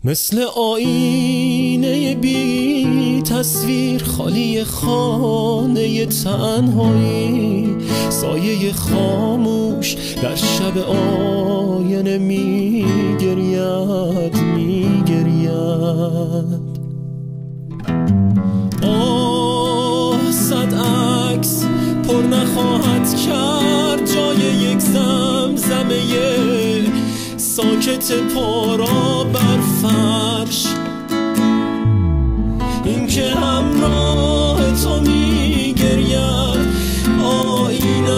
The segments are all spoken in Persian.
مثل آینه بی تصویر، خالی خانه تنهایی، سایه خاموش در شب آینه میگرید صد عکس پر نخواهد کرد جای یک زمزمه ساکت پارا بر فرش. این که همراه تو میگرید آینه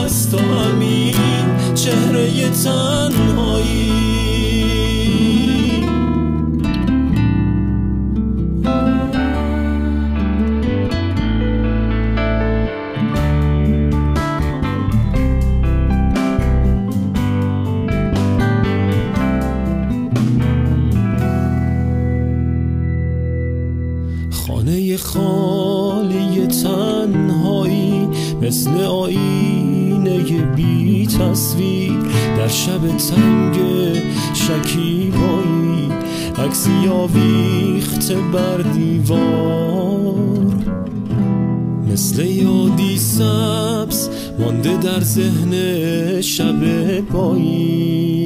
است و همین چهره تنهایی. خانه خالی تنهایی، مثل آینه بی تصویر در شب تنگ شکیبایی، عکسی آویخته بر دیوار، مثل یادی سبز مانده در ذهن شب پاییز.